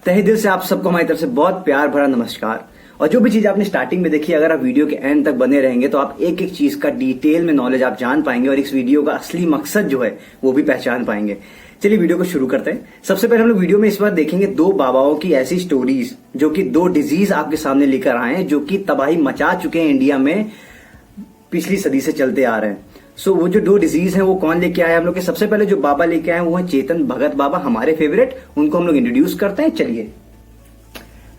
तहे दिल से आप सबको हमारी तरफ से बहुत प्यार भरा नमस्कार। और जो भी चीज आपने स्टार्टिंग में देखी, अगर आप वीडियो के एंड तक बने रहेंगे तो आप एक एक चीज का डिटेल में नॉलेज आप जान पाएंगे और इस वीडियो का असली मकसद जो है वो भी पहचान पाएंगे। चलिए वीडियो को शुरू करते हैं। सबसे पहले हम लोग वीडियो में इस बार देखेंगे दो बाबाओं की ऐसी स्टोरीज जो कि दो डिजीज आपके सामने लेकर आए हैं, जो कि तबाही मचा चुके हैं इंडिया में, पिछली सदी से चलते आ रहे हैं। सो वो जो दो डिजीज हैं वो कौन लेके आए हम लोग के? सबसे पहले जो बाबा लेके आए वो है चेतन भगत बाबा, हमारे फेवरेट। उनको हम लोग इंट्रोड्यूस करते हैं। चलिए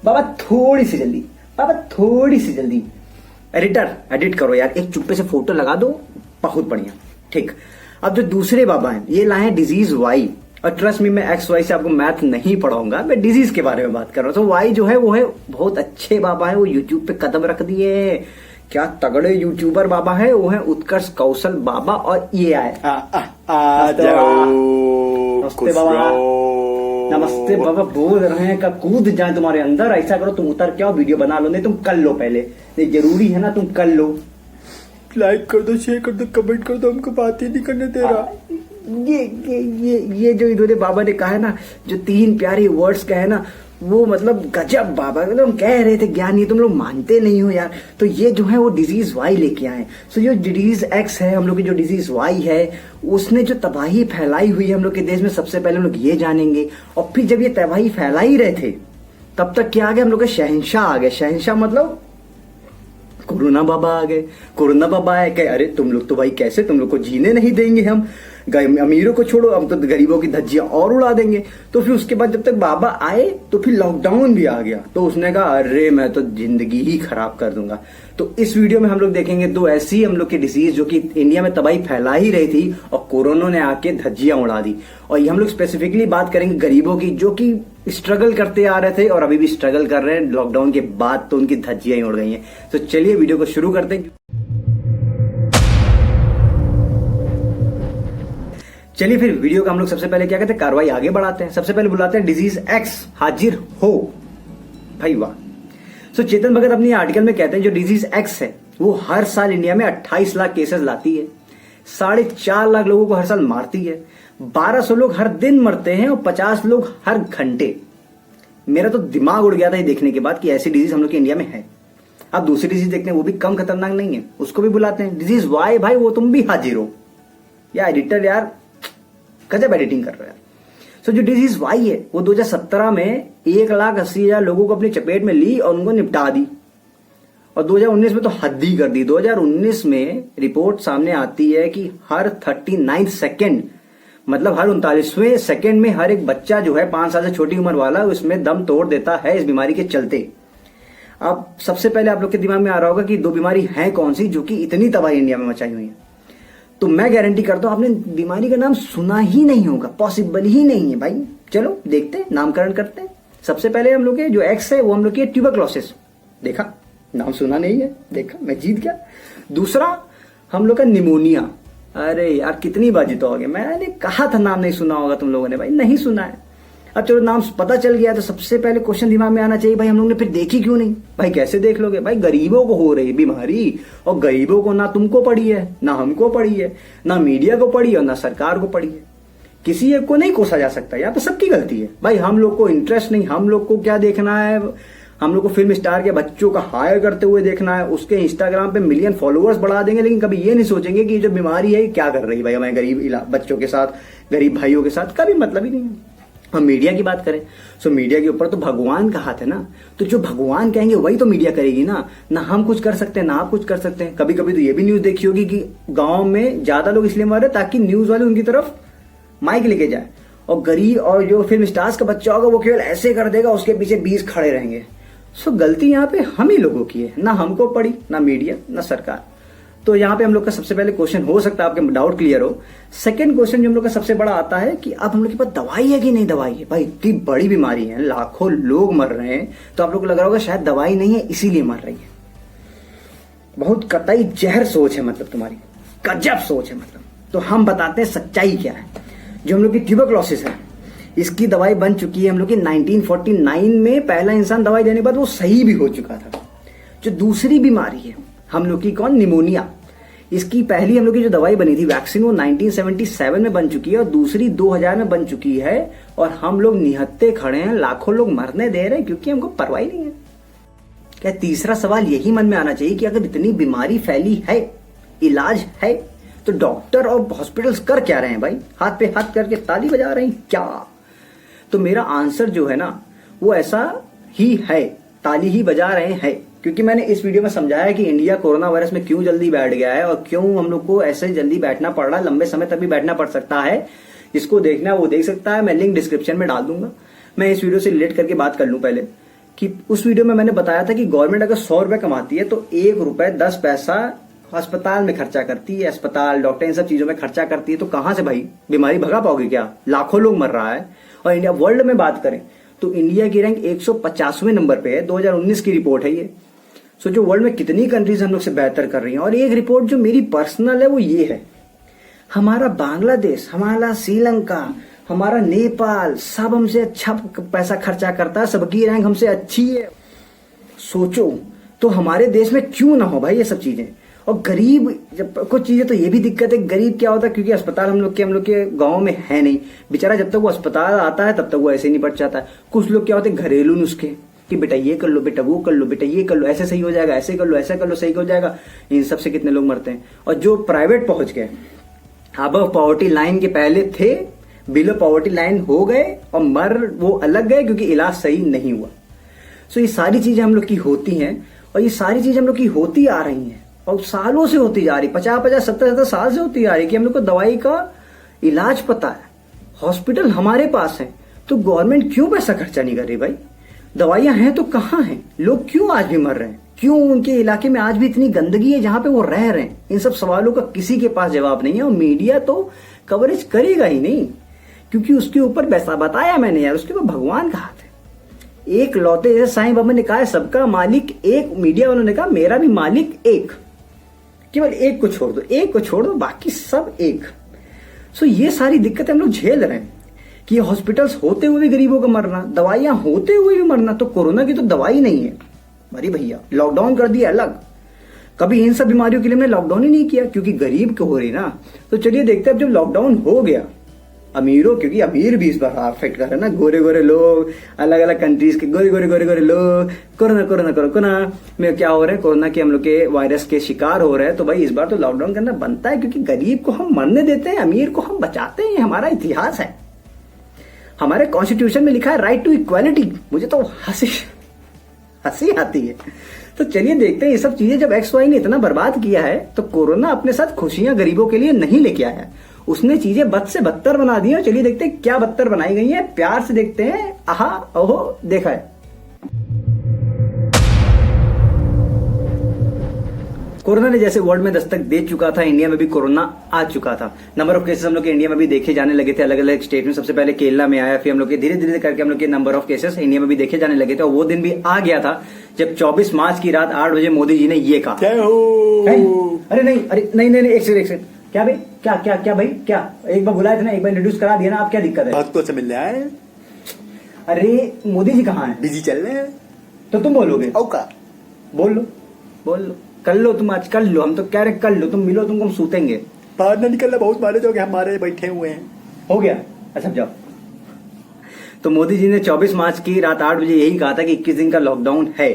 बाबा थोड़ी सी जल्दी, बाबा थोड़ी सी जल्दी। एडिटर एडिट करो यार, एक चुप्पे से फोटो लगा दो, बहुत बढ़िया। ठीक, अब जो दूसरे बाबा हैं ये लाए हैं डिजीज वाई। और ट्रस्ट मी, मैं एक्स वाई से आपको मैथ नहीं पढ़ाऊंगा, मैं डिजीज के बारे में बात कर रहा हूं। तो वाई जो है वो है बहुत अच्छे बाबा है, वो यूट्यूब पे कदम रख दिए, क्या तगड़े यूट्यूबर बाबा है। वो है उत्कर्ष कौशल बाबा। और ये आए नमस्ते बाबा, नमस्ते बाबा। बोल रहे हैं का कूद जाए तुम्हारे अंदर। ऐसा करो तुम उतर के आओ, वीडियो बना लो, नहीं तुम कर लो पहले, ये जरूरी है ना, तुम कर लो। लाइक कर दो, शेयर कर दो, कमेंट कर दो, हमको बात ही नहीं करने दे रहा। ये जो इन्होंने बाबा ने कहा है ना, जो तीन प्यारे वर्ड्स कहे ना, वो मतलब गजब बाबा, मतलब हम कह रहे थे ज्ञान, ये तुम लोग मानते नहीं हो यार। तो ये जो है वो डिजीज वाई लेके आए। सो जो डिजीज एक्स है, हम लोग की जो डिजीज वाई है, उसने जो तबाही फैलाई हुई है हम लोग के देश में, सबसे पहले हम लोग ये जानेंगे। और फिर जब ये तबाही फैला ही रहे थे तब तक क्या आ गया, हम लोग के शहंशाह आ गए। शहंशाह मतलब कोरोना बाबा आ गए। कोरोना बाबा आए, कहे अरे तुम लोग तो भाई कैसे, तुम लोग को जीने नहीं देंगे हम, अमीरों को छोड़ो, हम तो गरीबों की धज्जियां और उड़ा देंगे। तो फिर उसके बाद जब तक बाबा आए तो फिर लॉकडाउन भी आ गया। तो उसने कहा अरे मैं तो जिंदगी ही खराब कर दूंगा। तो इस वीडियो में हम लोग देखेंगे दो ऐसी हम लोग की डिजीज जो कि इंडिया में तबाही फैला ही रही थी और कोरोना ने आके धज्जियां उड़ा दी। और ये हम लोग स्पेसिफिकली बात करेंगे गरीबों की, जो कि स्ट्रगल करते आ रहे थे और अभी भी स्ट्रगल कर रहे हैं। लॉकडाउन के बाद तो उनकी धज्जियां ही उड़ गई हैं। तो चलिए वीडियो को शुरू करते हैं। चलिए फिर वीडियो का हम लोग सबसे पहले क्या कहते हैं, कार्रवाई आगे बढ़ाते हैं। सबसे पहले बुलाते हैं डिजीज एक्स, हाजिर हो भाई वाह। सो चेतन भगत अपनी आर्टिकल में कहते हैं जो डिजीज एक्स है वो हर साल इंडिया में 28 लाख केसेस लाती है, 4.5 लाख लोगों को हर साल मारती है, 1200 लोग हर दिन मरते हैं और 50 लोग हर घंटे। मेरा तो दिमाग उड़ गया था ये देखने के बाद कि ऐसी डिजीज हम लोग के इंडिया में है। अब दूसरी डिजीज देखते हैं, वो भी कम खतरनाक नहीं है, उसको भी बुलाते हैं डिजीज वाई। भाई वो तुम भी हाजिर हो या एडिटर यार, गजब एडिटिंग कर रहा है। सो जो डिजीज वाई है वो 2017 में 1,80,000 लोगों को अपनी चपेट में ली और उनको निपटा दी। और 2019 में तो हद ही कर दी। 2019 में रिपोर्ट सामने आती है कि हर 39 सेकेंड, मतलब हर 39वें सेकेंड में हर एक बच्चा जो है 5 साल से छोटी उम्र वाला, उसमें दम तोड़ देता है इस बीमारी के चलते। अब सबसे पहले आप लोग के दिमाग में आ रहा होगा कि दो बीमारी है कौन सी जो कि इतनी तबाही इंडिया में मचाई हुई है। तो मैं गारंटी करता हूं आपने बीमारी का नाम सुना ही नहीं होगा, पॉसिबल ही नहीं है भाई। चलो देखते हैं, नामकरण करते हैं। सबसे पहले हम लोग के जो एक्स है वो हम लोग की ट्यूबरक्लोसिस, देखा नाम सुना नहीं है, देखा मैं जीत गया। दूसरा हम लोग का निमोनिया, अरे यार कितनी बार जीतोगे, मैंने कहा था नाम नहीं सुना होगा तुम लोगों ने, भाई नहीं सुना है। अब चलो नाम पता चल गया तो सबसे पहले क्वेश्चन दिमाग में आना चाहिए, भाई हम लोग ने फिर देखी क्यों नहीं? भाई कैसे देख लोगे भाई, गरीबों को हो रही बीमारी, और गरीबों को ना तुमको पड़ी है, ना हमको पड़ी है, ना मीडिया को पड़ी है और ना सरकार को पड़ी है। किसी एक को नहीं कोसा जा सकता, यहाँ पे सबकी गलती है। भाई हम लोग को इंटरेस्ट नहीं, हम लोग को क्या देखना है, हम लोग को फिल्म स्टार के बच्चों का हायर करते हुए देखना है, उसके इंस्टाग्राम पे मिलियन फॉलोअर्स बढ़ा देंगे, लेकिन कभी ये नहीं सोचेंगे कि जो बीमारी है क्या कर रही है भाई हमारे गरीब बच्चों के साथ, गरीब भाइयों के साथ, कभी मतलब ही नहीं है। हम मीडिया की बात करें, सो मीडिया के ऊपर तो भगवान का हाथ है ना, तो जो भगवान कहेंगे वही तो मीडिया करेगी ना हम कुछ कर सकते हैं ना आप कुछ कर सकते हैं। कभी कभी तो ये भी न्यूज देखी होगी कि गांव में ज्यादा लोग इसलिए मर रहे ताकि न्यूज वाले उनकी तरफ माइक लेके जाए, और गरीब और जो फिल्म स्टार्स का बच्चा होगा वो केवल ऐसे कर देगा, उसके पीछे 20 खड़े रहेंगे। सो गलती यहाँ पे हम ही लोगों की है, ना हमको पड़ी, ना मीडिया, ना सरकार। तो यहाँ पे हम लोग का सबसे पहले क्वेश्चन हो सकता है आपके डाउट क्लियर हो। सेकंड क्वेश्चन जो हम लोग का सबसे बड़ा आता है कि अब हम लोग के पास दवाई है कि नहीं दवाई है। भाई इतनी बड़ी बीमारी है, लाखों लोग मर रहे हैं, तो आप लोग को लग रहा होगा शायद दवाई नहीं है इसीलिए मर रही है। बहुत कतई जहर सोच है, मतलब तुम्हारी गजब सोच है मतलब। तो हम बताते हैं सच्चाई क्या है। जो हम लोग की ट्यूबरक्लोसिस है, इसकी दवाई बन चुकी है हम लोग की 1949 में, पहला इंसान दवाई देने के बाद वो सही भी हो चुका था। जो दूसरी बीमारी है हम लोग की कौन, निमोनिया, इसकी पहली हम लोग की जो दवाई बनी थी वैक्सीन वो 1977 में बन चुकी है और दूसरी 2000 में बन चुकी है और हम लोग निहत्ते खड़े हैं, लाखों लोग मरने दे रहे हैं क्योंकि हमको परवाह नहीं है। क्या तीसरा सवाल यही मन में आना चाहिए कि अगर इतनी बीमारी फैली है, इलाज है, तो डॉक्टर और हॉस्पिटल्स कर क्या रहे हैं भाई? हाथ पे हाथ करके ताली बजा रहे हैं क्या? तो मेरा आंसर जो है ना वो ऐसा ही है, ताली ही बजा रहे हैं। क्योंकि मैंने इस वीडियो में समझाया कि इंडिया कोरोना वायरस में क्यों जल्दी बैठ गया है और क्यों हम लोग को ऐसे जल्दी बैठना पड़ रहा है, लंबे समय तक भी बैठना पड़ सकता है। जिसको देखना है वो देख सकता है, मैं लिंक डिस्क्रिप्शन में डाल दूंगा। मैं इस वीडियो से रिलेट करके बात कर लूं पहले कि उस वीडियो में मैंने बताया था कि गवर्नमेंट अगर 100 रुपए कमाती है तो 1 रुपए 10 पैसा अस्पताल में खर्चा करती है, अस्पताल, डॉक्टर, इन सब चीजों में खर्चा करती है। तो कहां से भाई बीमारी भगा पाओगे क्या? लाखों लोग मर रहा है। और इंडिया वर्ल्ड में बात करें तो इंडिया की रैंक 150वें नंबर पे है, 2019 की रिपोर्ट है ये। सोचो वर्ल्ड में कितनी कंट्रीज हम लोग से बेहतर कर रही हैं। और एक रिपोर्ट जो मेरी पर्सनल है वो ये है, हमारा बांग्लादेश, हमारा श्रीलंका, हमारा नेपाल सब हमसे अच्छा पैसा खर्चा करता है, सबकी रैंक हमसे अच्छी है। सोचो तो हमारे देश में क्यों ना हो भाई ये सब चीजें। और गरीब जब कुछ चीजें तो ये भी दिक्कत है, गरीब क्या होता है क्योंकि अस्पताल हम लोग के गांव में है नहीं, बेचारा जब तक वो अस्पताल आता है तब तक वो ऐसे नहीं निपट जाता है। कुछ लोग क्या होते हैं घरेलू नुस्खे कि बेटा ये कर लो, बेटा वो कर लो, बेटा ये कर लो, ऐसे सही हो जाएगा, ऐसे कर लो, ऐसा कर लो, सही हो जाएगा। इन सब से कितने लोग मरते हैं। और जो प्राइवेट पहुंच गए, अबव पॉवर्टी लाइन के पहले थे, बिलो पॉवर्टी लाइन हो गए और मर वो अलग गए क्योंकि इलाज सही नहीं हुआ। सो ये सारी चीजें हम लोग की होती हैं और ये सारी चीजें हम लोग की होती आ रही हैं और सालों से होती जा रही, 50-50, 70-70 साल से होती आ रही कि हम लोग को दवाई का इलाज पता है, हॉस्पिटल हमारे पास है, तो गवर्नमेंट क्यों पैसा खर्चा नहीं कर रही भाई? दवाइयां हैं तो कहां हैं? लोग क्यों आज भी मर रहे हैं? क्यों उनके इलाके में आज भी इतनी गंदगी है जहां पे वो रह रहे हैं? इन सब सवालों का किसी के पास जवाब नहीं है और मीडिया तो कवरेज करेगा ही नहीं क्योंकि उसके ऊपर वैसा बताया मैंने यार, उसके ऊपर भगवान का हाथ है। एक लौते, जैसे साईं बाबा ने कहा है सबका मालिक एक, मीडिया वालों ने कहा मेरा भी मालिक एक, केवल एक को छोड़ दो, एक को छोड़ दो, बाकी सब एक। सो ये सारी दिक्कतें हम लोग झेल रहे हैं कि हॉस्पिटल्स होते हुए भी गरीबों का मरना, दवाइयां होते हुए भी मरना। तो कोरोना की तो दवाई नहीं है। अरे भैया लॉकडाउन कर दिया अलग, कभी इन सब बीमारियों के लिए हमने लॉकडाउन ही नहीं किया क्योंकि गरीब को हो रही ना। तो चलिए देखते हैं अब जब लॉकडाउन हो गया, अमीरों, क्योंकि अमीर भी इस बार अफेक्ट कर रहे हैं ना, गोरे गोरे लोग, अलग अलग कंट्रीज के गोरे गोरे लोग कोरोना में क्या हो रहे हैं, कोरोना के हम लोग के वायरस के शिकार हो रहे हैं। तो भाई इस बार तो लॉकडाउन करना बनता है क्योंकि गरीब को हम मरने देते हैं, अमीर को हम बचाते हैं। हमारा इतिहास है, हमारे कॉन्स्टिट्यूशन में लिखा है राइट टू इक्वालिटी। मुझे तो हंसी आती है। तो चलिए देखते हैं ये सब चीजें, जब XY ने इतना बर्बाद किया है तो कोरोना अपने साथ खुशियां गरीबों के लिए नहीं लेके आया, उसने चीजें बद से बदतर बना दी। और चलिए देखते हैं क्या बदतर बनाई गई है, प्यार से देखते हैं। आहा ओहो देखा है। कोरोना ने जैसे वर्ल्ड में दस्तक दे चुका था, इंडिया में भी कोरोना आ चुका था। नंबर ऑफ केसेस हम लोग के इंडिया में भी देखे जाने लगे थे, अलग अलग स्टेट में। सबसे पहले केरला में आया, फिर हम लोग के धीरे धीरे करके हम लोग के नंबर ऑफ केसेस इंडिया में भी देखे जाने लगे थे। और वो दिन भी आ गया था जब 24 मार्च की रात 8 बजे मोदी जी ने ये कहा, अरे नहीं, एक सेकंड, क्या भाई, क्या भाई, क्या एक बार बुलाए थे ना, एक बार इंट्रोड्यूस करा दिया ना, आप क्या दिक्कत है? भक्तों से मिल रहा है। अरे मोदी जी कहाँ है? बिजी चल रहे हैं। तो तुम बोलोगे? औका बोल लो, कर लो तुम, आज कर लो। हम तो कह रहे कर लो, तुम मिलो, तुमको हम सूतेंगे। बाहर ना निकलना, बहुत मारे जाओगे, हमारे बैठे हुए हैं। हो गया, अच्छा जाओ। तो मोदी जी ने 24 मार्च की रात 8 बजे यही कहा था कि 21 दिन का लॉकडाउन है।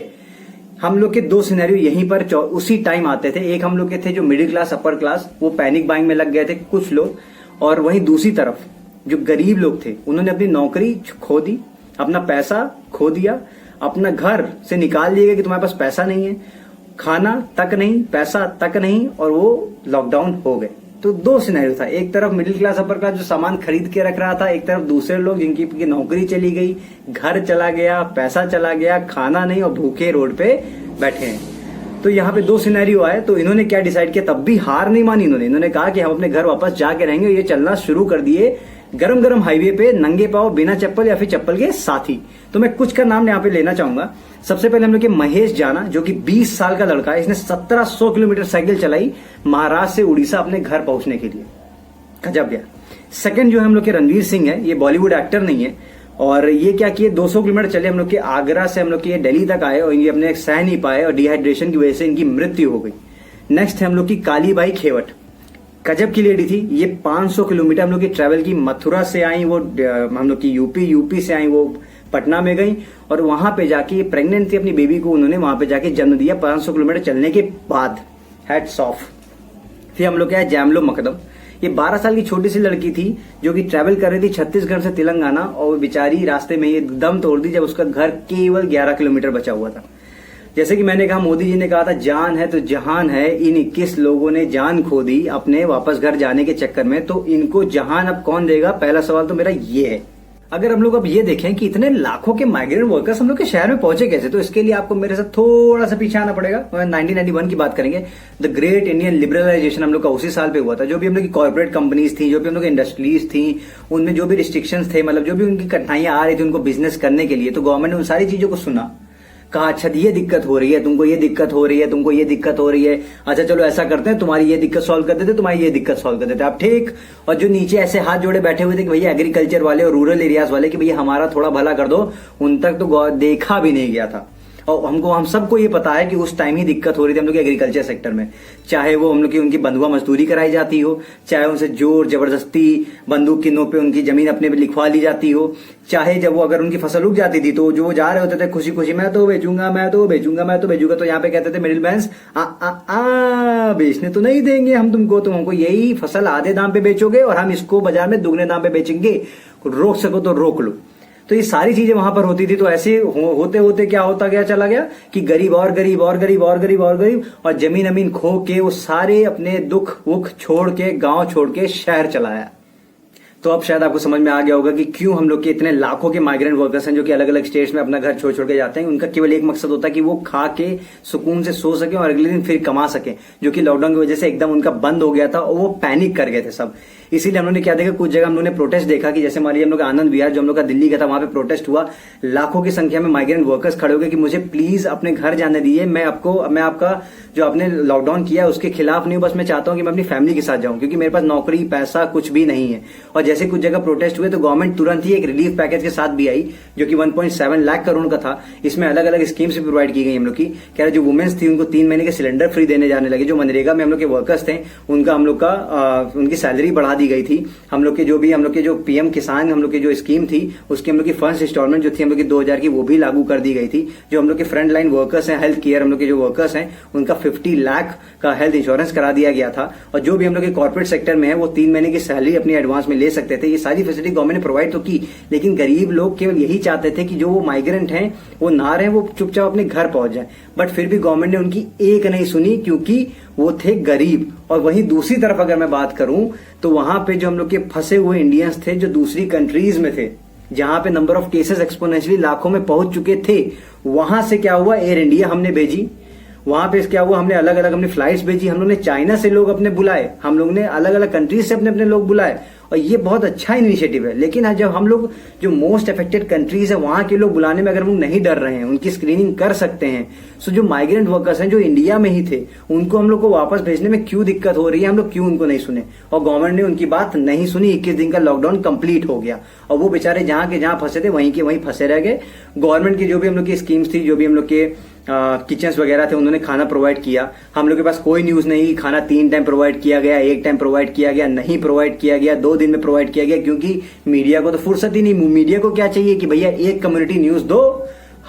हम लोग के 2 सिनेरियो यहीं पर उसी टाइम आते थे। एक हम लोग के थे जो मिडिल क्लास, अपर क्लास, वो पैनिक बाइंग में लग गए थे कुछ लोग, और वहीं दूसरी तरफ जो गरीब लोग थे उन्होंने अपनी नौकरी खो दी, अपना पैसा खो दिया, अपना घर से निकाल दिया कि तुम्हारे पास पैसा नहीं है, खाना तक नहीं, पैसा तक नहीं, और वो लॉकडाउन हो गए। तो 2 सिनेरियो था, एक तरफ मिडिल क्लास, अपर क्लास जो सामान खरीद के रख रहा था, एक तरफ दूसरे लोग जिनकी नौकरी चली गई, घर चला गया, पैसा चला गया, खाना नहीं और भूखे रोड पे बैठे हैं। तो यहाँ पे 2 सिनेरियो आए। तो इन्होंने क्या डिसाइड किया, तब भी हार नहीं मानी इन्होंने कहा कि हम अपने घर वापस जाके रहेंगे। ये चलना शुरू कर दिए गरम गरम हाईवे पे, नंगे पांव, बिना चप्पल या फिर चप्पल के साथ ही। तो मैं कुछ का नाम यहाँ पे लेना चाहूंगा। सबसे पहले हम लोग के महेश जाना, जो कि 20 साल का लड़का है, इसने 1700 किलोमीटर साइकिल चलाई महाराष्ट्र से उड़ीसा अपने घर पहुंचने के लिए। गजब यार। सेकंड जो है हम लोग के रणवीर सिंह है, ये बॉलीवुड एक्टर नहीं है, और ये क्या किए, 200 किलोमीटर चले हम लोग के आगरा से हम लोग के दिल्ली तक आए और ये अपने सह नहीं पाए और डिहाइड्रेशन की वजह से इनकी मृत्यु हो गई। नेक्स्ट है हम लोग की कालीबाई खेवट, गजब की लेडी थी। ये 500 किलोमीटर हम लोग की ट्रैवल की, मथुरा से आई वो, हम लोग की यूपी से आई वो, पटना में गई और वहां पे जाके ये प्रेग्नेंट थी, अपनी बेबी को उन्होंने वहां पे जाके जन्म दिया 500 किलोमीटर चलने के बाद। Hats off. फिर हम लोग क्या है जैमलो मकदम, ये 12 साल की छोटी सी लड़की थी जो कि ट्रैवल कर रही थी छत्तीसगढ़ से तेलंगाना, और बेचारी रास्ते में ये दम तोड़ दी जब उसका घर केवल 11 किलोमीटर बचा हुआ था। जैसे कि मैंने कहा, मोदी जी ने कहा था जान है तो जहान है, इन 21 लोगों ने जान खो दी अपने वापस घर जाने के चक्कर में, तो इनको जहान अब कौन देगा? पहला सवाल तो मेरा ये है। अगर हम लोग अब ये देखें कि इतने लाखों के माइग्रेंट वर्कर्स हम लोग के शहर में पहुंचे कैसे, तो इसके लिए आपको मेरे साथ थोड़ा सा पीछे आना पड़ेगा। 1991 की बात करेंगे। द ग्रेट इंडियन लिबरलाइजेशन हम लोग का उसी साल पे हुआ था। जो भी हम लोग की कॉर्पोरेट कंपनीज थी, जो भी हम लोग इंडस्ट्रीज थी, उनमें जो भी रिस्ट्रिक्शंस थे, मतलब जो भी उनकी कठिनाइयां आ रही थी उनको बिजनेस करने के लिए, तो गवर्नमेंट ने उन सारी चीजों को सुना, कहा अच्छा ये दिक्कत हो रही है तुमको, ये दिक्कत हो रही है तुमको, ये दिक्कत हो रही है, अच्छा चलो ऐसा करते हैं, तुम्हारी ये दिक्कत सॉल्व कर देते, तुम्हारी ये दिक्कत सॉल्व कर देते, आप ठीक। और जो नीचे ऐसे हाथ जोड़े बैठे हुए थे कि भैया एग्रीकल्चर वाले और रूरल एरियाज वाले कि भैया हमारा थोड़ा भला कर दो, उन तक तो देखा भी नहीं गया था। और हम सबको ये पता है कि उस टाइम ही दिक्कत हो रही थी हम लोग के एग्रीकल्चर सेक्टर में, चाहे वो हम लोग की उनकी बंधुआ मजदूरी कराई जाती हो, चाहे उनसे जोर जबरदस्ती बंदूक की नोक पे उनकी जमीन अपने पे लिखवा ली जाती हो, चाहे जब वो अगर उनकी फसल उग जाती थी तो जो जा रहे होते थे खुशी खुशी, मैं तो बेचूंगा, मैं तो बेचूंगा, मैं तो बेचूंगा, तो यहाँ पे कहते थे मिडिल मैन बेचने तो नहीं देंगे हम तुमको, तुम हमको यही फसल आधे दाम पे बेचोगे और हम इसको बाजार में दुगने दाम पे बेचेंगे, रोक सको तो रोक लो। तो ये सारी चीजें वहां पर होती थी। तो ऐसे होते होते क्या होता गया, चला गया कि गरीब और गरीब और गरीब और गरीब और गरीब, और जमीन अमीन खो के वो सारे अपने दुख वुख छोड़ के, गांव छोड़ के शहर चलाया। तो अब शायद आपको समझ में आ गया होगा कि क्यों हम लोग के इतने लाखों के माइग्रेंट वर्कर्स हैं जो कि अलग अलग स्टेट्स में अपना घर छोड़ छोड़ के जाते हैं। उनका केवल एक मकसद होता है कि वो खा के सुकून से सो सके और अगले दिन फिर कमा सके, जो कि लॉकडाउन की वजह से एकदम उनका बंद हो गया था और वो पैनिक कर गए थे सब। इसीलिए हम लोग ने क्या देखा, कुछ जगह हम लोग ने प्रोटेस्ट देखा कि जैसे मान लीजिए हम लोग आनंद विहार जो हम लोग का दिल्ली का था, वहां पे प्रोटेस्ट हुआ, लाखों की संख्या में माइग्रेंट वर्कर्स खड़े हो गए कि मुझे प्लीज अपने घर जाने दीजिए, मैं आपका जो आपने लॉकडाउन किया उसके खिलाफ नहीं हूं, बस मैं चाहता हूं कि मैं अपनी फैमिली के साथ जाऊं, क्योंकि मेरे पास नौकरी पैसा कुछ भी नहीं है। और जैसे कुछ जगह प्रोटेस्ट हुए तो गवर्नमेंट तुरंत ही एक रिलीफ पैकेज के साथ भी आई जो कि 1.7 लाख करोड़ का था। इसमें अलग अलग स्कीम्स भी प्रोवाइड की गई हम लोग की। कह रहे जो वुमेन्स थी उनको 3 महीने के सिलेंडर फ्री देने जाने लगे, जो मनरेगा में हम लोग के वर्कर्स थे उनका हम लोग का उनकी सैलरी बढ़ा दी गई थी। हम लोग के जो पीएम किसान हम लोग की जो स्कीम थी उसकी हम लोग की फर्स्ट इंस्टॉलमेंट जो थी हम लोग की 2000 की, वो भी लागू कर दी गई थी। जो हम लोग के फ्रंट लाइन वर्कर्स हैं, हेल्थ केयर हम लोग के जो वर्कर्स हैं, उनका 50 लाख का हेल्थ इंश्योरेंस करा दिया गया था। और जो भी हम लोग के कॉर्पोरेट सेक्टर में है वो 3 महीने की सैलरी अपनी एडवांस में ले सकते थे। ये सारी फैसिलिटी गवर्नमेंट ने प्रोवाइड तो की, लेकिन गरीब लोग केवल यही चाहते थे कि जो वो माइग्रेंट हैं वो ना रहे, वो चुपचाप अपने घर पहुंच जाए। बट फिर भी गवर्नमेंट ने उनकी एक नहीं सुनी, क्योंकि वो थे गरीब। और वहीं दूसरी तरफ अगर मैं बात करूं तो वहां पे जो हम लोग के फंसे हुए इंडियंस थे जो दूसरी कंट्रीज में थे, जहां पे नंबर ऑफ केसेस एक्सपोनेंशियली लाखों में पहुंच चुके थे, वहां से क्या हुआ, एयर इंडिया हमने भेजी, वहां पे क्या हुआ, हमने अलग अलग अपनी फ्लाइट्स भेजी, हम लोग ने चाइना से लोग अपने बुलाए, हम लोग ने अलग अलग कंट्रीज से अपने अपने लोग बुलाए, और ये बहुत अच्छा इनिशिएटिव है। लेकिन जब हम लोग जो मोस्ट अफेक्टेड कंट्रीज है वहां के लोग बुलाने में अगर हम लोग नहीं डर रहे हैं, उनकी स्क्रीनिंग कर सकते हैं, सो जो माइग्रेंट वर्कर्स हैं जो इंडिया में ही थे उनको हम लोग को वापस भेजने में क्यों दिक्कत हो रही है, हम लोग क्यों उनको नहीं सुने। और गवर्नमेंट ने उनकी बात नहीं सुनी। 21 दिन का लॉकडाउन कंप्लीट हो गया और वो बेचारे जहां के जहां फंसे थे वहीं के वहीं फंसे रह गए। गवर्नमेंट की जो भी हम लोग की स्कीम्स थी, जो भी हम लोग के किचन्स वगैरह थे, उन्होंने खाना प्रोवाइड किया। हम लोग के पास कोई न्यूज नहीं कि खाना 3 टाइम प्रोवाइड किया गया, 1 टाइम प्रोवाइड किया गया, नहीं प्रोवाइड किया गया, 2 दिन में प्रोवाइड किया गया, क्योंकि मीडिया को तो फुर्सत ही नहीं। मीडिया को क्या चाहिए कि भैया एक कम्युनिटी न्यूज दो,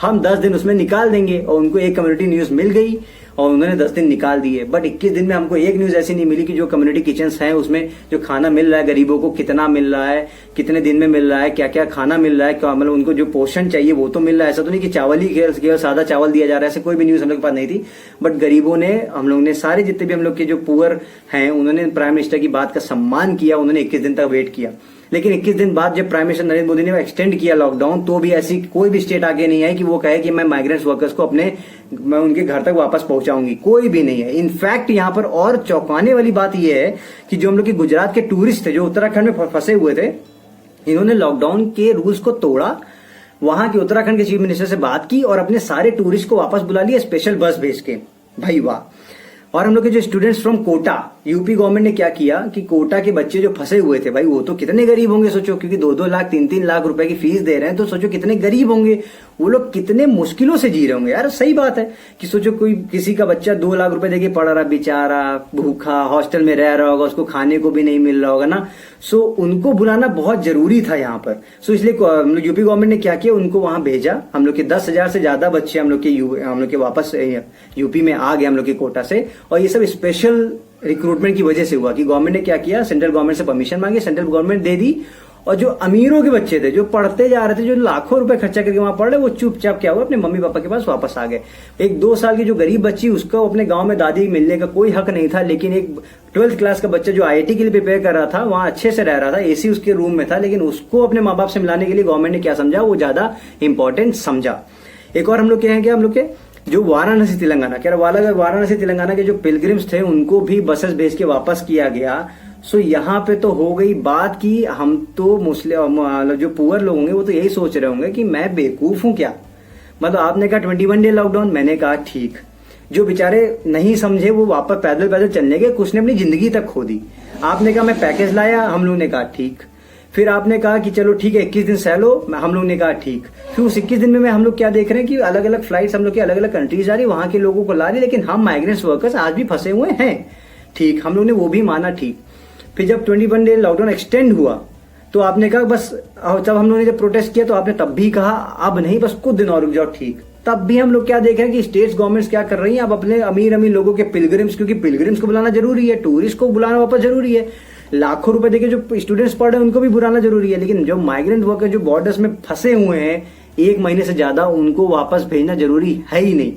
हम 10 दिन उसमें निकाल देंगे। और उनको एक कम्युनिटी न्यूज मिल गई और उन्होंने 10 दिन निकाल दिए। बट 21 दिन में हमको एक न्यूज ऐसी नहीं मिली कि जो कम्युनिटी किचन्स हैं उसमें जो खाना मिल रहा है गरीबों को, कितना मिल रहा है, कितने दिन में मिल रहा है, क्या क्या खाना मिल रहा है, क्या मतलब उनको जो पोषण चाहिए वो तो मिल रहा है। ऐसा तो नहीं कि चावल ही केवल सादा चावल दिया जा रहा है, ऐसे कोई भी न्यूज हम लोग के पास नहीं थी। बट गरीबों ने, हम लोग ने सारे जितने भी हम लोग के जो पुअर हैं उन्होंने प्राइम मिनिस्टर की बात का सम्मान किया, उन्होंने 21 दिन तक वेट किया। लेकिन 21 दिन बाद जब प्राइम मिनिस्टर नरेंद्र मोदी ने एक्सटेंड किया लॉकडाउन, तो भी ऐसी कोई भी स्टेट आगे नहीं आई कि वो कहे कि मैं माइग्रेंट्स वर्कर्स को मैं उनके घर तक वापस पहुंचाऊंगी। कोई भी नहीं है। इनफैक्ट यहां पर और चौंकाने वाली बात यह है कि जो हम लोग के गुजरात के टूरिस्ट थे जो उत्तराखंड में फंसे हुए थे, इन्होंने लॉकडाउन के रूल्स को तोड़ा, वहां के उत्तराखंड के चीफ मिनिस्टर से बात की और अपने सारे टूरिस्ट को वापस बुला लिया स्पेशल बस भेज के। भाई वाह। और हम लोग के जो students from Kota, UP government ने क्या किया कि कोटा के बच्चे जो फंसे हुए थे भाई, वो तो कितने गरीब होंगे सोचो, क्योंकि 2-2 लाख 3-3 लाख रुपए की फीस दे रहे हैं, तो सोचो कितने गरीब होंगे वो लोग, कितने मुश्किलों से जी रहे होंगे यार। सही बात है कि सोचो कोई किसी का बच्चा 2 लाख रुपए देके पढ़ रहा, बेचारा भूखा हॉस्टल में रह रहा होगा, उसको खाने को भी नहीं मिल रहा होगा ना। सो उनको बुलाना बहुत जरूरी था यहाँ पर। सो इसलिए यूपी गवर्नमेंट ने क्या किया, उनको वहां भेजा। हम लोग के 10,000 से ज्यादा बच्चे हम लोग के वापस यूपी में आ गए हम लोग के कोटा से। और ये सब स्पेशल रिक्रूटमेंट की वजह से हुआ कि गवर्नमेंट ने क्या किया, सेंट्रल गवर्नमेंट से परमिशन मांगी, सेंट्रल गवर्नमेंट दे दी। और जो अमीरों के बच्चे थे, जो पढ़ते जा रहे थे, जो लाखों रुपए खर्चा करके वहां पढ़ रहे, वो चुपचाप क्या हुआ, अपने मम्मी पापा के पास वापस आ गए। 1-2 साल की जो गरीब बच्ची, उसको अपने गांव में दादी मिलने का कोई हक नहीं था, लेकिन एक 12th क्लास का बच्चा जो IIT के लिए प्रिपेयर कर रहा था, वहां अच्छे से रह रहा था, AC उसके रूम में था, लेकिन उसको अपने माँ बाप से मिलाने के लिए गवर्नमेंट ने क्या समझा, वो ज्यादा इंपॉर्टेंट समझा। एक और हम लोग क्या है, हम लोग के जो वाराणसी तेलंगाना के जो पिलग्रिम्स थे, उनको भी बसेस भेज के वापस किया गया। सो यहाँ पे तो हो गई बात कि हम तो मुस्लिम जो पुअर लोग होंगे वो तो यही सोच रहे होंगे कि मैं बेवकूफ हूं क्या। मतलब आपने कहा 21 डे लॉकडाउन, मैंने कहा ठीक। जो बेचारे नहीं समझे वो वापस पैदल पैदल चलने गए, कुछ ने अपनी जिंदगी तक खो दी। आपने कहा मैं पैकेज लाया, हम लोग ने कहा ठीक। फिर आपने कहा कि चलो ठीक है 21 दिन सह लो, हम लोग ने कहा ठीक। फिर उस 21 दिन में हम लोग क्या देख रहे हैं कि अलग अलग फ्लाइट्स हम लोग की अलग अलग कंट्रीज जा रही, वहां के लोगों को ला रही, लेकिन हम माइग्रेंट्स वर्कर्स आज भी फंसे हुए हैं। ठीक, हम लोग ने वो भी माना ठीक। फिर जब 21 डे लॉकडाउन एक्सटेंड हुआ तो आपने कहा बस, जब हम लोगों ने जब प्रोटेस्ट किया तो आपने तब भी कहा अब नहीं, बस कुछ दिन और रुक जाओ ठीक। तब भी हम लोग क्या देख रहे हैं कि स्टेट्स गवर्नमेंट्स क्या कर रही हैं, अब अपने अमीर लोगों के पिलग्रिम्स, क्योंकि पिलग्रिम्स को बुलाना जरूरी है, टूरिस्ट को बुलाना वापस जरूरी है, लाखों रुपए देके जो स्टूडेंट्स पढ़ रहे हैं उनको भी बुलाना जरूरी है, लेकिन जो माइग्रेंट वर्कर जो बॉर्डर्स में फंसे हुए हैं 1 महीने से ज्यादा, उनको वापस भेजना जरूरी है ही नहीं।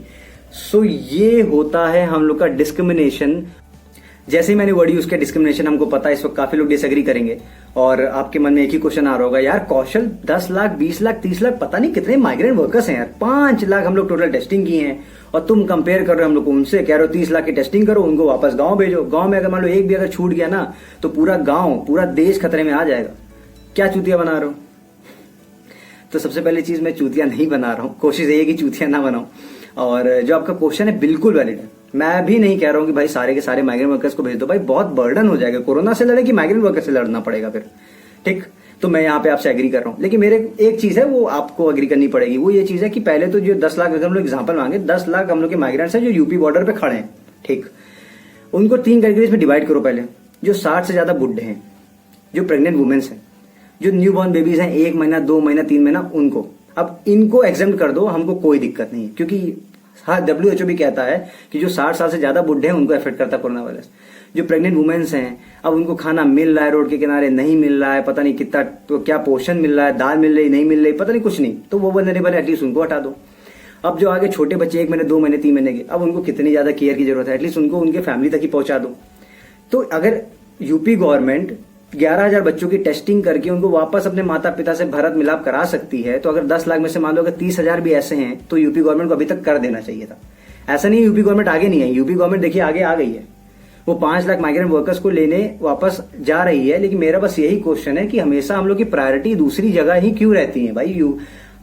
सो ये होता है हम लोग का डिस्क्रिमिनेशन। जैसे ही मैंने वर्ड यूज किया डिस्क्रिमिनेशन, हमको पता है इस वक्त काफी लोग डिसएग्री करेंगे और आपके मन में एक ही क्वेश्चन आ रहा होगा, यार कौशल 10 लाख 20 लाख 30 लाख पता नहीं कितने माइग्रेंट वर्कर्स हैं यार, 5 लाख हम लोग टोटल टेस्टिंग की हैं और तुम कंपेयर कर रहे हो हम लोग को उनसे, कह रहे हो 30 लाख की टेस्टिंग करो, उनको वापस गांव भेजो। गांव में अगर मान लो एक भी अगर छूट गया ना तो पूरा गांव पूरा देश खतरे में आ जाएगा। क्या चूतिया बना रहे हो? तो सबसे पहली चीज, मैं चूतिया नहीं बना रहा हूं, कोशिश यही है कि चूतिया ना बनाऊं। और जो आपका क्वेश्चन है बिल्कुल वैलिड है। मैं भी नहीं कह रहा हूं कि भाई सारे के सारे माइग्रेंट वर्कर्स को भेज दो, भाई बहुत बर्डन हो जाएगा, कोरोना से लड़े कि माइग्रेंट वर्कर से लड़ना पड़ेगा फिर, ठीक। तो मैं यहाँ पे आपसे एग्री कर रहा हूँ, लेकिन मेरे एक चीज है वो आपको एग्री करनी पड़ेगी, वो ये चीज है कि पहले तो जो 10 लाख, अगर हम लोग एग्जाम्पल मांगे 10 लाख हम लोग के माइग्रेंट्स हैं जो यूपी बॉर्डर पे खड़े हैं, ठीक। उनको 3 कैटेगरीज में डिवाइड करो। पहले जो 60 से ज्यादा बुढ़े हैं, जो प्रेग्नेंट वुमेन्स हैं, जो न्यू बॉर्न बेबीज हैं 1 महीना 2 महीना 3 महीना, उनको अब इनको एग्जेम्प्ट कर दो, हमको कोई दिक्कत नहीं है, क्योंकि हाँ WHO भी कहता है कि जो 60 साल से ज्यादा बुढ़े हैं उनको अफेक्ट करता है कोरोना वायरस। जो प्रेग्नेंट वुमेन्स हैं, अब उनको खाना मिल रहा है रोड के किनारे, नहीं मिल रहा है, पता नहीं कितना तो क्या पोषण मिल रहा है, दाल मिल रही नहीं मिल रही, पता नहीं कुछ नहीं, तो वो वल्नरेबल है, एटलीस्ट उनको हटा दो। अब जो आगे छोटे बच्चे 1 महीने 2 महीने 3 महीने के, अब उनको कितनी ज्यादा केयर की जरूरत है, एटलीस्ट उनको उनके फैमिली तक ही पहुंचा दो। तो अगर यूपी गवर्नमेंट 11,000 बच्चों की टेस्टिंग करके उनको वापस अपने माता पिता से भरत मिलाप करा सकती है, तो अगर 10 लाख में से मान लो अगर 30,000 भी ऐसे हैं तो यूपी गवर्नमेंट को अभी तक कर देना चाहिए था। ऐसा नहीं यूपी गवर्नमेंट आगे नहीं है, यूपी गवर्नमेंट देखिए आगे आ गई है, वो 5 लाख माइग्रेंट वर्कर्स को लेने वापस जा रही है। लेकिन मेरा बस यही क्वेश्चन है कि हमेशा हम लोग की प्रायोरिटी दूसरी जगह ही क्यों रहती है भाई।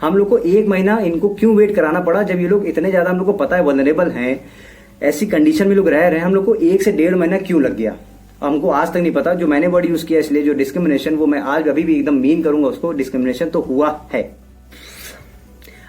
हम लोग को 1 महीना इनको क्यों वेट कराना पड़ा, जब ये लोग इतने ज्यादा हम लोग को पता है वल्नरेबल हैं, ऐसी कंडीशन में लोग रह रहे हैं, हम लोग को 1 से 1.5 महीना क्यों लग गया, हमको आज तक नहीं पता। जो मैंने वर्ड यूज किया इसलिए, जो डिस्क्रिमिनेशन, वो मैं आज अभी भी एकदम मीन करूंगा उसको, डिस्क्रिमिनेशन तो हुआ है।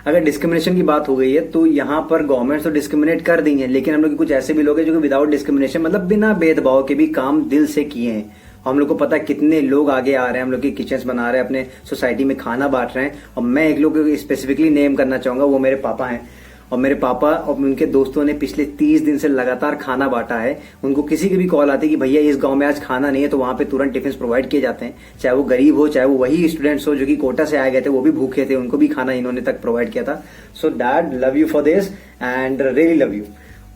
अगर डिस्क्रिमिनेशन की बात हो गई है तो यहाँ पर गवर्नमेंट तो डिस्क्रिमिनेट कर दी है, लेकिन हम लोग कुछ ऐसे भी लोग हैं जो कि विदाउट डिस्क्रिमिनेशन, मतलब बिना भेदभाव के भी काम दिल से किए हैं। हम लोग को पता है कितने लोग आगे आ रहे हैं, हम लोग की किचन्स बना रहे हैं, अपने सोसाइटी में खाना बांट रहे हैं। और मैं एक लोग को स्पेसिफिकली नेम करना चाहूंगा, वो मेरे पापा हैं। और मेरे पापा और उनके दोस्तों ने पिछले 30 दिन से लगातार खाना बांटा है। उनको किसी की भी कॉल आती है कि भैया इस गांव में आज खाना नहीं है, तो वहां पे तुरंत टिफिन प्रोवाइड किए जाते हैं, चाहे वो गरीब हो, चाहे वो वही स्टूडेंट्स हो जो कि कोटा से आए गए थे, वो भी भूखे थे, उनको भी खाना इन्होंने तक प्रोवाइड किया था। So dad, love you for this and really love you.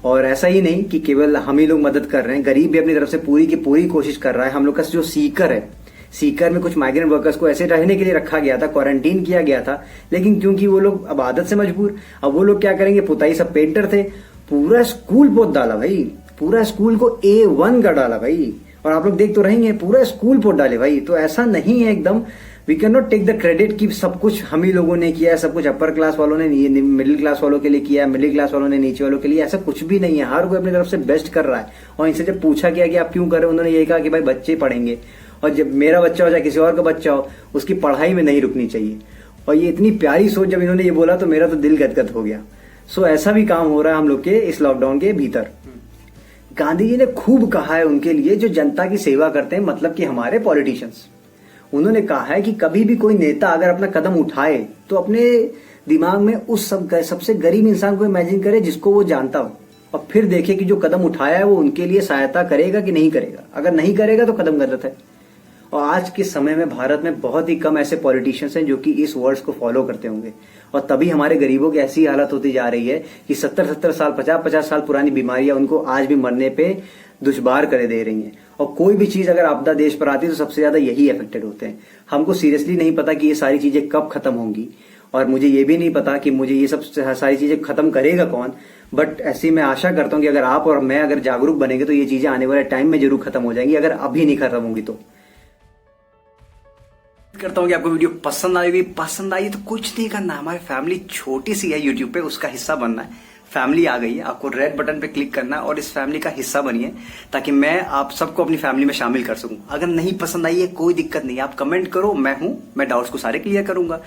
और ऐसा ही नहीं कि केवल हम ही लोग मदद कर रहे हैं, गरीब भी अपनी तरफ से पूरी की पूरी कोशिश कर रहा है। हम लोग का जो सीकर है, सीकर में कुछ माइग्रेंट वर्कर्स को ऐसे रहने के लिए रखा गया था, क्वारंटीन किया गया था, लेकिन क्योंकि वो लोग अब आदत से मजबूर, अब वो लोग क्या करेंगे, पुताई सब पेंटर थे, पूरा स्कूल पोत डाला भाई, पूरा स्कूल को A1 कर डाला भाई। और आप लोग देख तो रहेंगे, पूरा स्कूल पोत डाले भाई। तो ऐसा नहीं है एकदम, we can not take the credit कि सब कुछ हम ही लोगों ने किया है, सब कुछ अपर क्लास वालों ने, मिडिल क्लास वालों के लिए किया है, मिडिल क्लास वालों ने नीचे वालों के लिए। ऐसा कुछ भी नहीं है, हर कोई अपनी तरफ से बेस्ट कर रहा है। और इनसे जब पूछा गया कि आप क्यों कर रहे हो, उन्होंने यही कहा कि भाई बच्चे पढ़ेंगे, और जब मेरा बच्चा हो चाहे किसी और का बच्चा हो, उसकी पढ़ाई में नहीं रुकनी चाहिए। और ये इतनी प्यारी सोच जब इन्होंने ये बोला तो मेरा तो दिल गदगद हो गया। सो ऐसा भी काम हो रहा है हम लोग के इस लॉकडाउन के भीतर। गांधी जी ने खूब कहा है उनके लिए जो जनता की सेवा करते हैं, मतलब कि हमारे पॉलिटिशियंस। उन्होंने कहा है कि कभी भी कोई नेता अगर अपना कदम उठाए तो अपने दिमाग में उस सबसे गरीब इंसान को इमेजिन करे जिसको वो जानता हो, और फिर देखे कि जो कदम उठाया है वो उनके लिए सहायता करेगा कि नहीं करेगा। अगर नहीं करेगा तो कदम गलत है। और आज के समय में भारत में बहुत ही कम ऐसे पॉलिटिशियंस हैं जो कि इस वर्ड्स को फॉलो करते होंगे, और तभी हमारे गरीबों की ऐसी हालत होती जा रही है कि 70-70 साल 50-50 साल पुरानी बीमारियां उनको आज भी मरने पे दुश्वार करे दे रही हैं। और कोई भी चीज अगर आपदा देश पर आती है तो सबसे ज्यादा यही अफेक्टेड होते हैं। हमको सीरियसली नहीं पता कि ये सारी चीजें कब खत्म होंगी, और मुझे ये भी नहीं पता कि मुझे ये सब सारी चीजें खत्म करेगा कौन। बट ऐसी मैं आशा करता हूं कि अगर आप और मैं अगर जागरूक बनेंगे तो ये चीजें आने वाले टाइम में जरूर खत्म हो जाएंगी, अगर अभी नहीं खत्म होंगी तो। करता हूँ कि आपको वीडियो पसंद आएगी। पसंद आई तो कुछ नहीं करना, हमारी फैमिली छोटी सी है यूट्यूब पे, उसका हिस्सा बनना है। फैमिली आ गई है, आपको रेड बटन पे क्लिक करना है और इस फैमिली का हिस्सा बनिए, ताकि मैं आप सबको अपनी फैमिली में शामिल कर सकूं। अगर नहीं पसंद आई है कोई दिक्कत नहीं, आप कमेंट करो, मैं डाउट्स को सारे क्लियर करूंगा।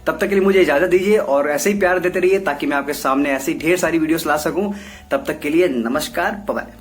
तब तक के लिए मुझे इजाजत दीजिए और ऐसे ही प्यार देते रहिए ताकि मैं आपके सामने ऐसी ढेर सारी वीडियोस ला सकूं। तब तक के लिए नमस्कार, बाय बाय।